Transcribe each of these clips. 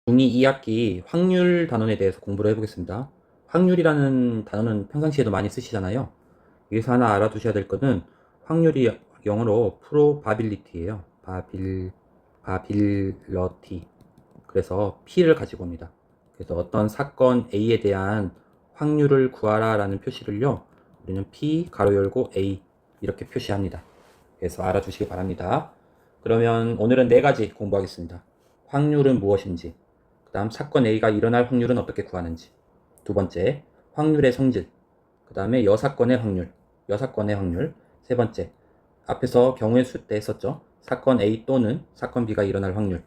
중2 2학기 확률 단원에 대해서 공부를 해보겠습니다. 확률이라는 단어는 평상시에도 많이 쓰시잖아요. 여기서 하나 알아두셔야 될 거는 확률이 영어로 probability예요. 바빌러티. 그래서 P를 가지고 옵니다. 그래서 어떤 사건 A에 대한 확률을 구하라 라는 표시를요, 우리는 P 가로 열고 A 이렇게 표시합니다. 그래서 알아두시기 바랍니다. 그러면 오늘은 네 가지 공부하겠습니다. 확률은 무엇인지, 그 다음 사건 A가 일어날 확률은 어떻게 구하는지, 두 번째 확률의 성질, 그 다음에 여사건의 확률, 세 번째 앞에서 경우의 수 때 했었죠. 사건 A 또는 사건 B가 일어날 확률,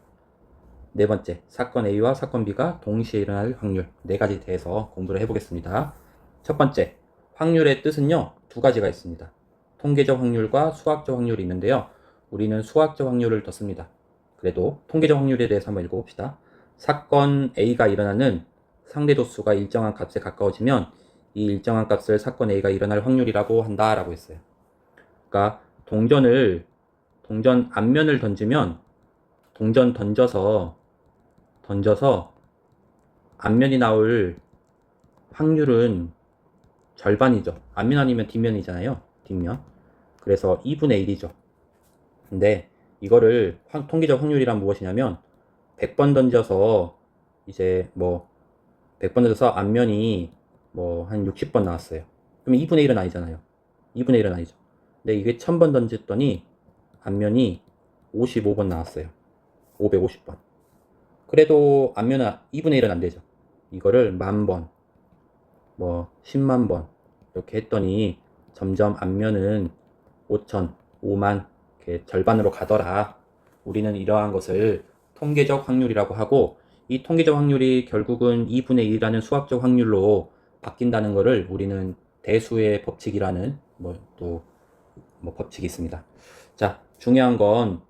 네 번째 사건 A와 사건 B가 동시에 일어날 확률, 네 가지 대해서 공부를 해보겠습니다. 첫 번째, 확률의 뜻은요, 두 가지가 있습니다. 통계적 확률과 수학적 확률이 있는데요, 우리는 수학적 확률을 더 씁니다. 그래도 통계적 확률에 대해서 한번 읽어봅시다. 사건 A가 일어나는 상대도수가 일정한 값에 가까워지면 이 일정한 값을 사건 A가 일어날 확률이라고 한다라고 했어요. 그러니까 동전 앞면을 던지면 동전 던져서 앞면이 나올 확률은 절반이죠. 앞면 아니면 뒷면이잖아요. 뒷면. 그래서 2분의 1이죠. 근데 이거를 통계적 확률이란 무엇이냐면 100번 던져서 이제 100번 던져서 앞면이 한 60번 나왔어요. 그러면 2분의 1은 아니잖아요. 2분의 1은 아니죠. 근데 이게 1000번 던졌더니 앞면이 55번 나왔어요. 550번. 그래도 앞면은 2분의 1은 안 되죠. 이거를 10,000번, 10만 번 이렇게 했더니 점점 앞면은 5천, 5만 이렇게 절반으로 가더라. 우리는 이러한 것을 통계적 확률이라고 하고, 이 통계적 확률이 결국은 2분의 1이라는 수학적 확률로 바뀐다는 것을 우리는 대수의 법칙이라는 법칙이 있습니다. 자, 중요한 건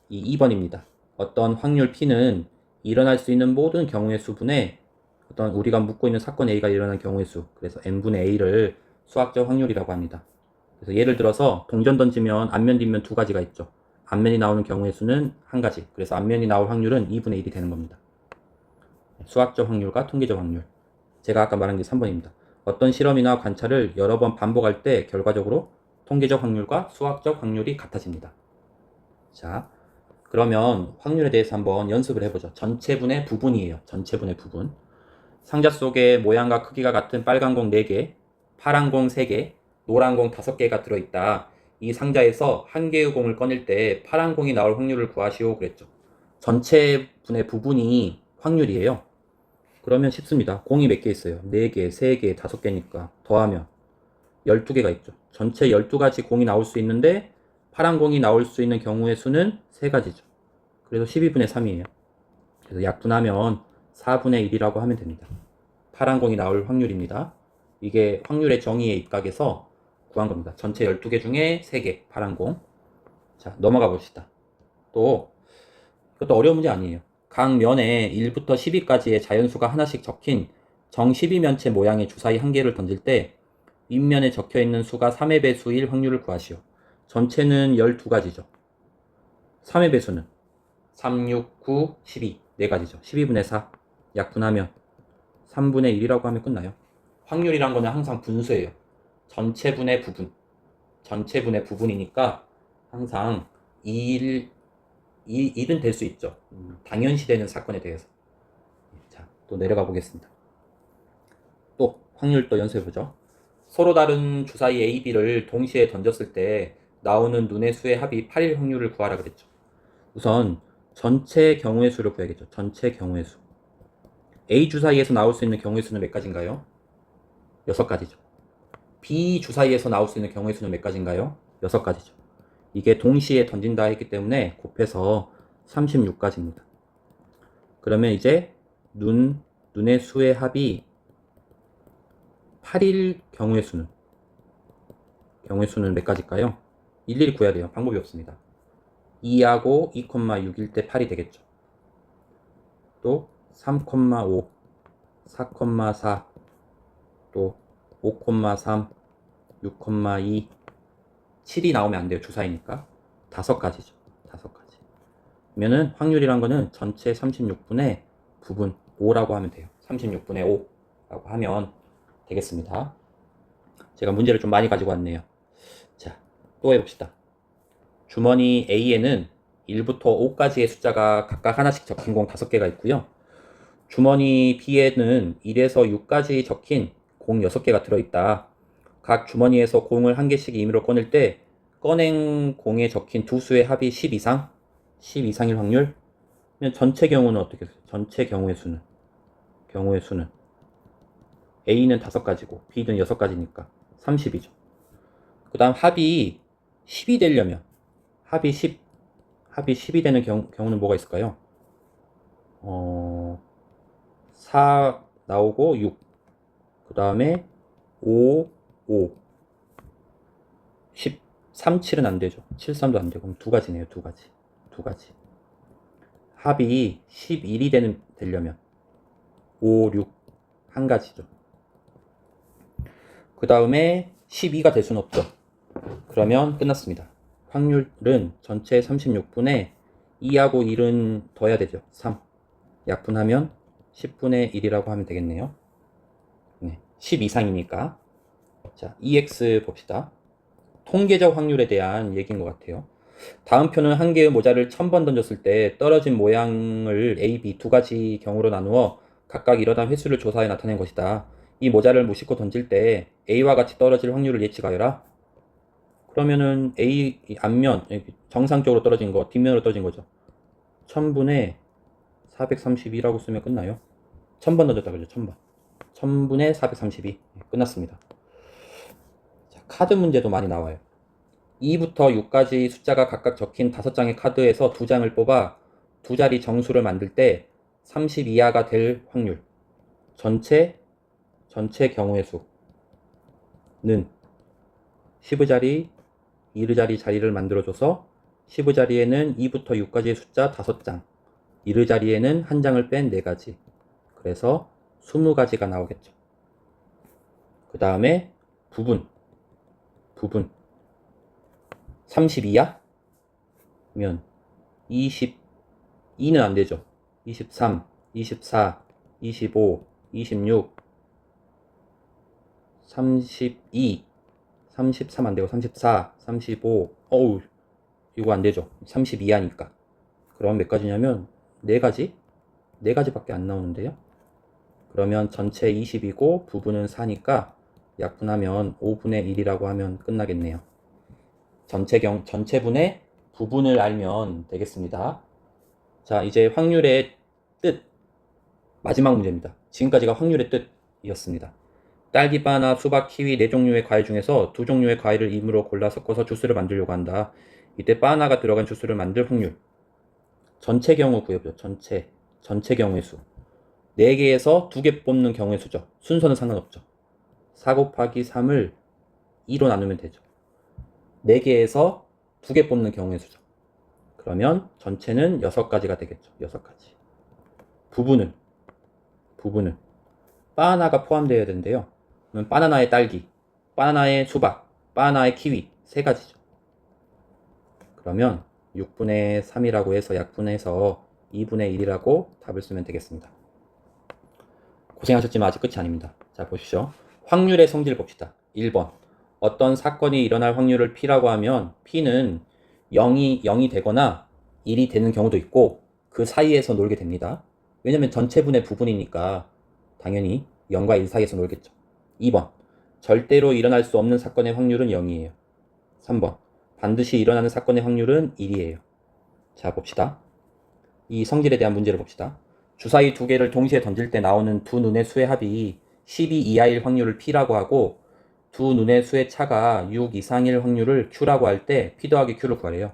이 2번입니다. 어떤 확률 P는 일어날 수 있는 모든 경우의 수분의 어떤 우리가 묻고 있는 사건 A가 일어난 경우의 수, 그래서 n분의 A를 수학적 확률이라고 합니다. 그래서 예를 들어서 동전 던지면 앞면 뒷면 두 가지가 있죠. 앞면이 나오는 경우의 수는 한 가지, 그래서 앞면이 나올 확률은 2분의 1이 되는 겁니다. 수학적 확률과 통계적 확률, 제가 아까 말한 게 3번입니다. 어떤 실험이나 관찰을 여러 번 반복할 때 결과적으로 통계적 확률과 수학적 확률이 같아집니다. 자, 그러면 확률에 대해서 한번 연습을 해보죠. 전체분의 부분이에요. 전체분의 부분. 상자 속에 모양과 크기가 같은 빨간 공 4개, 파란 공 3개, 노란 공 5개가 들어있다. 이 상자에서 한 개의 공을 꺼낼 때 파란 공이 나올 확률을 구하시오 그랬죠. 전체 분의 부분이 확률이에요. 그러면 쉽습니다. 공이 몇 개 있어요? 4개, 3개, 5개니까 더하면 12개가 있죠. 전체 12가지 공이 나올 수 있는데 파란 공이 나올 수 있는 경우의 수는 3가지죠. 그래서 12분의 3이에요. 그래서 약분하면 4분의 1이라고 하면 됩니다. 파란 공이 나올 확률입니다. 이게 확률의 정의에 입각해서 구한 겁니다. 전체 12개 중에 3개 파란 공. 자, 넘어가 봅시다. 또 이것도 어려운 문제 아니에요. 각 면에 1부터 12까지의 자연수가 하나씩 적힌 정 12면체 모양의 주사위 한 개를 던질 때 윗면에 적혀있는 수가 3의 배수일 확률을 구하시오. 전체는 12가지죠. 3의 배수는 3, 6, 9, 12 4가지죠. 12분의 4 약분하면 3분의 1이라고 하면 끝나요. 확률이란 거는 항상 분수예요. 전체분의 부분. 전체분의 부분이니까 항상 1은 될 수 있죠. 당연시 되는 사건에 대해서. 자, 또 내려가 보겠습니다. 또 확률 또 연습해보죠. 서로 다른 주사위 A, B를 동시에 던졌을 때 나오는 눈의 수의 합이 8일 확률을 구하라 그랬죠. 우선 전체 경우의 수를 구해야겠죠. 전체 경우의 수. A 주사위에서 나올 수 있는 경우의 수는 몇 가지인가요? 6가지죠. B 주사위에서 나올 수 있는 경우의 수는 몇 가지인가요? 6가지죠. 이게 동시에 던진다 했기 때문에 곱해서 36가지입니다. 그러면 이제 눈의 수의 합이 8일 경우의 수는 몇 가지일까요? 일일이 구해야 돼요. 방법이 없습니다. 2하고 2,6일 때 8이 되겠죠. 또 3,5, 4,4, 또 5,3, 6,2, 7이 나오면 안 돼요. 주사위니까. 5가지죠. 5가지. 그러면은 확률이란 거는 전체 36분의 부분 5라고 하면 돼요. 36분의 5라고 하면 되겠습니다. 제가 문제를 좀 많이 가지고 왔네요. 자, 또 해봅시다. 주머니 A에는 1부터 5까지의 숫자가 각각 하나씩 적힌 공 5개가 있고요. 주머니 B에는 1에서 6까지 적힌 공 6개가 들어있다. 각 주머니에서 공을 한 개씩 임의로 꺼낼 때 꺼낸 공에 적힌 두 수의 합이 10 이상? 10 이상일 확률? 그러면 전체 경우는 어떻게 돼요? 전체 경우의 수는? A는 5가지고 B는 6가지니까 30이죠. 그 다음 합이 10이 되려면 합이 10이 되는 경우는 뭐가 있을까요? 4 나오고 6. 그 다음에 5, 10, 3, 7은 안 되죠. 7, 3도 안 되고. 그럼 두 가지네요. 두 가지. 합이 11이 되려면 5, 6, 한 가지죠. 그 다음에 12가 될 수는 없죠. 그러면 끝났습니다. 확률은 전체 36분에 2하고 1은 더해야 되죠. 3. 약분하면 10분의 1이라고 하면 되겠네요. 10 이상이니까. 자, EX 봅시다. 통계적 확률에 대한 얘기인 것 같아요. 다음 표는 한 개의 모자를 1000번 던졌을 때 떨어진 모양을 A, B 두 가지 경우로 나누어 각각 일어난 횟수를 조사해 나타낸 것이다. 이 모자를 무심코 던질 때 A와 같이 떨어질 확률을 예측하여라. 그러면은 A 앞면 정상적으로 떨어진 거, 뒷면으로 떨어진 거죠. 1000분의 432라고 쓰면 끝나요. 1000번 던졌다 그죠? 1000번. 1000분의 432. 끝났습니다. 자, 카드 문제도 많이 나와요. 2부터 6까지 숫자가 각각 적힌 5장의 카드에서 2장을 뽑아 두 자리 정수를 만들 때 30 이하가 될 확률. 전체 경우의 수는 10의 자리, 1의 자리 자리를 만들어줘서 10의 자리에는 2부터 6까지의 숫자 5장, 1의 자리에는 한 장을 뺀 4가지. 그래서 20가지가 나오겠죠. 그 다음에 부분 32야? 면 22는 안 되죠. 23, 24, 25, 26, 32, 33 안 되고 34, 35. 어우, 이거 안 되죠. 32하니까. 그럼 몇 가지냐면 4가지? 4가지밖에 안 나오는데요. 그러면 전체 20이고 부분은 4니까 약분하면 5분의 1이라고 하면 끝나겠네요. 전체분의 부분을 알면 되겠습니다. 자, 이제 확률의 뜻. 마지막 문제입니다. 지금까지가 확률의 뜻이었습니다. 딸기, 바나나, 수박, 키위 4종류의 과일 중에서 2종류의 과일을 임의로 골라 섞어서 주스를 만들려고 한다. 이때 바나나가 들어간 주스를 만들 확률. 전체 경우 구해보죠. 전체 경우의 수. 4개에서 2개 뽑는 경우의 수죠. 순서는 상관없죠. 4 곱하기 3을 2로 나누면 되죠. 4개에서 2개 뽑는 경우의 수죠. 그러면 전체는 6가지가 되겠죠. 6가지. 부분은 바나나가 포함되어야 되는데요. 그러면 바나나의 딸기, 바나나의 수박, 바나나의 키위 3가지죠. 그러면 6분의 3이라고 해서 약분해서 2분의 1이라고 답을 쓰면 되겠습니다. 고생하셨지만 아직 끝이 아닙니다. 자, 보십시오. 확률의 성질을 봅시다. 1번. 어떤 사건이 일어날 확률을 P라고 하면 P는 0이 되거나 1이 되는 경우도 있고 그 사이에서 놀게 됩니다. 왜냐면 전체분의 부분이니까 당연히 0과 1 사이에서 놀겠죠. 2번. 절대로 일어날 수 없는 사건의 확률은 0이에요. 3번. 반드시 일어나는 사건의 확률은 1이에요. 자, 봅시다. 이 성질에 대한 문제를 봅시다. 주사위 2개를 동시에 던질 때 나오는 두 눈의 수의 합이 12 이하일 확률을 P라고 하고 두 눈의 수의 차가 6 이상일 확률을 Q라고 할 때 P 더하기 Q를 구하래요.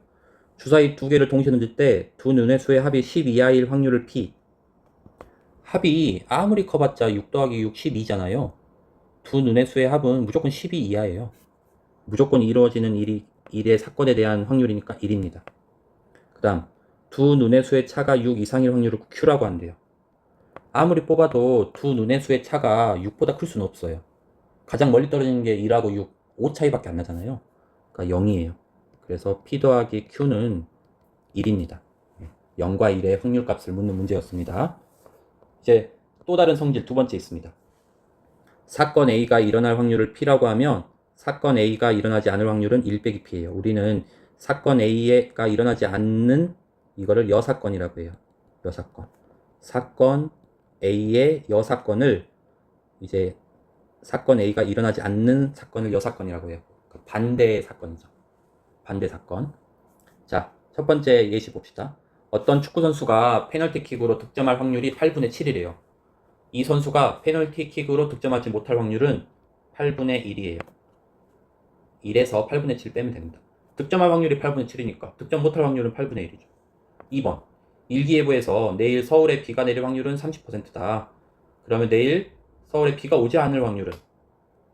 주사위 2개를 동시에 던질 때 두 눈의 수의 합이 10 이하일 확률을 P. 합이 아무리 커봤자 6 더하기 6, 12잖아요. 두 눈의 수의 합은 무조건 12 이하예요. 무조건 이루어지는 일의 사건에 대한 확률이니까 1입니다. 그 다음 두 눈의 수의 차가 6 이상일 확률을 Q라고 한대요. 아무리 뽑아도 두 눈의 수의 차가 6보다 클 수는 없어요. 가장 멀리 떨어지는 게 1하고 6, 5 차이밖에 안 나잖아요. 그러니까 0이에요. 그래서 P 더하기 Q는 1입니다. 0과 1의 확률값을 묻는 문제였습니다. 이제 또 다른 성질 두 번째 있습니다. 사건 A가 일어날 확률을 P라고 하면 사건 A가 일어나지 않을 확률은 1 빼기 P예요. 우리는 사건 A가 일어나지 않는 이거를 여사건이라고 해요. 여사건. 사건 A의 여사건을 이제 사건 A가 일어나지 않는 사건을 여사건이라고 해요. 반대 사건이죠. 반대 사건. 자, 첫 번째 예시 봅시다. 어떤 축구 선수가 페널티킥으로 득점할 확률이 8분의 7이래요. 이 선수가 페널티킥으로 득점하지 못할 확률은 8분의 1이에요. 1에서 8분의 7 빼면 됩니다. 득점할 확률이 8분의 7이니까 득점 못할 확률은 8분의 1이죠. 2번. 일기예보에서 내일 서울에 비가 내릴 확률은 30%다. 그러면 내일 서울에 비가 오지 않을 확률은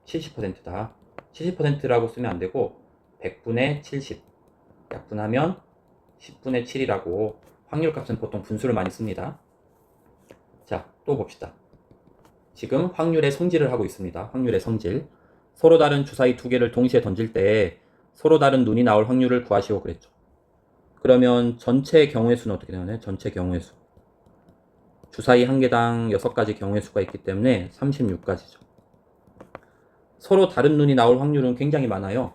70%다. 70%라고 쓰면 안 되고 100분의 70. 약분하면 10분의 7이라고 확률값은 보통 분수를 많이 씁니다. 자, 또 봅시다. 지금 확률의 성질을 하고 있습니다. 확률의 성질. 서로 다른 주사위 두 개를 동시에 던질 때 서로 다른 눈이 나올 확률을 구하시오 그랬죠. 그러면 전체 경우의 수는 어떻게 되나요? 전체 경우의 수. 주사위 한 개당 6가지 경우의 수가 있기 때문에 36가지죠. 서로 다른 눈이 나올 확률은 굉장히 많아요.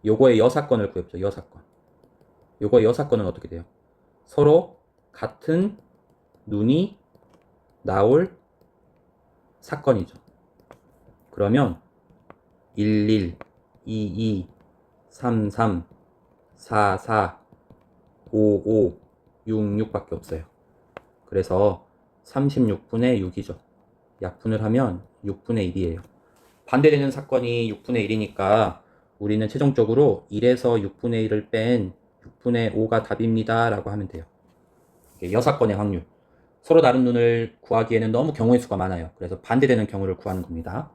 요거의 여사건을 구해보죠. 여사건. 요거의 여사건은 어떻게 돼요? 서로 같은 눈이 나올 사건이죠. 그러면 11, 22, 33, 44, 55, 66밖에 없어요. 그래서 36분의 6이죠. 약분을 하면 6분의 1이에요. 반대되는 사건이 6분의 1이니까 우리는 최종적으로 1에서 6분의 1을 뺀 6분의 5가 답입니다 라고 하면 돼요. 여사건의 확률. 서로 다른 눈을 구하기에는 너무 경우의 수가 많아요. 그래서 반대되는 경우를 구하는 겁니다.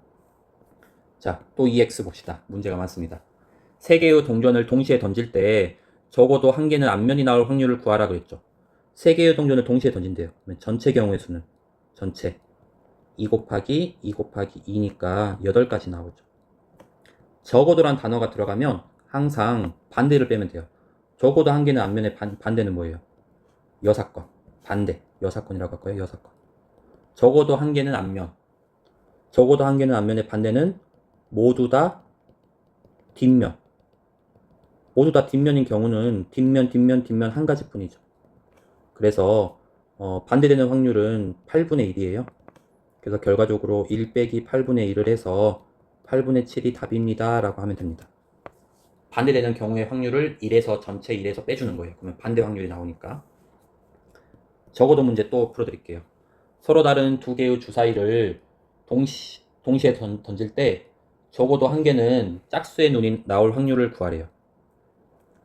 자, 또 EX 봅시다. 문제가 많습니다. 3개의 동전을 동시에 던질 때 적어도 한 개는 앞면이 나올 확률을 구하라 그랬죠. 3개의 동전을 동시에 던진대요. 그러면 전체 경우의 수는 전체 2 곱하기 2 곱하기 2니까 8가지 나오죠. 적어도란 단어가 들어가면 항상 반대를 빼면 돼요. 적어도 한 개는 앞면에 반대는 뭐예요? 여사건. 반대. 여사건이라고 할까요? 여사건. 적어도 한 개는 앞면. 적어도 한 개는 앞면의 반대는 모두 다 뒷면. 모두 다 뒷면인 경우는 뒷면, 뒷면, 뒷면 한 가지 뿐이죠. 그래서 반대되는 확률은 8분의 1이에요. 그래서 결과적으로 1 빼기 8분의 1을 해서 8분의 7이 답입니다 라고 하면 됩니다. 반대되는 경우의 확률을 1에서 전체 1에서 빼주는 거예요. 그러면 반대 확률이 나오니까. 적어도 문제 또 풀어드릴게요. 서로 다른 두 개의 주사위를 동시에 던질 때 적어도 한 개는 짝수의 눈이 나올 확률을 구하래요.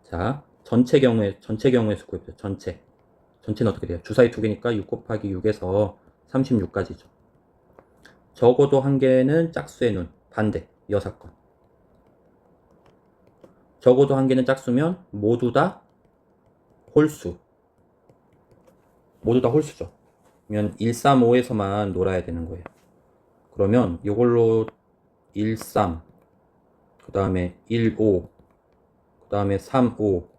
자, 전체 경우의 수 구해보죠. 전체는 어떻게 돼요? 주사위 두 개니까 6 곱하기 6에서 36가지죠. 적어도 한 개는 짝수의 눈, 반대, 여사건. 적어도 한 개는 짝수면 모두 다 홀수. 모두 다 홀수죠. 그러면 135에서만 놀아야 되는 거예요. 그러면 이걸로 13, 그 다음에 15, 그 다음에 35,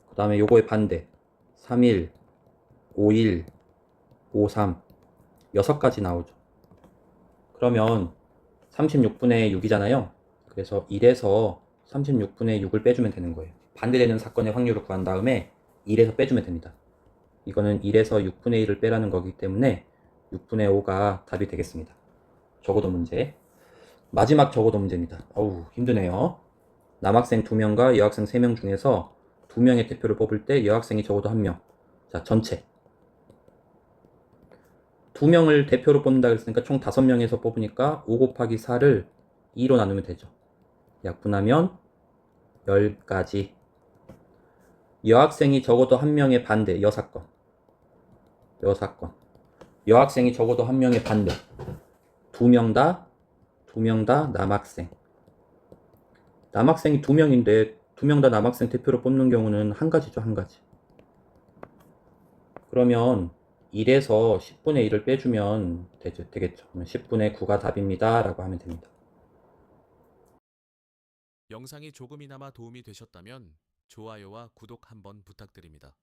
그 다음에 요거의 반대 31, 51, 53, 6가지 나오죠. 그러면 36분의 6이잖아요. 그래서 1에서 36분의 6을 빼주면 되는 거예요. 반대되는 사건의 확률을 구한 다음에 1에서 빼주면 됩니다. 이거는 1에서 6분의 1을 빼라는 거기 때문에 6분의 5가 답이 되겠습니다. 적어도 문제. 마지막 적어도 문제입니다. 어우, 힘드네요. 남학생 2명과 여학생 3명 중에서 2명의 대표를 뽑을 때 여학생이 적어도 1명. 자, 전체. 2명을 대표로 뽑는다 그랬으니까 총 5명에서 뽑으니까 5 곱하기 4를 2로 나누면 되죠. 약분하면 10가지. 여학생이 적어도 1명의 반대, 여사건. 여학생이 적어도 1명의 반대. 2명 다 남학생. 남학생이 2명인데 2명 다 남학생 대표로 뽑는 경우는 한 가지죠, 한 가지. 그러면 1에서 10분의 1을 빼주면 되겠죠. 그러면 10분의 9가 답입니다 라고 하면 됩니다. 영상이 조금이나마 도움이 되셨다면 좋아요와 구독 한번 부탁드립니다.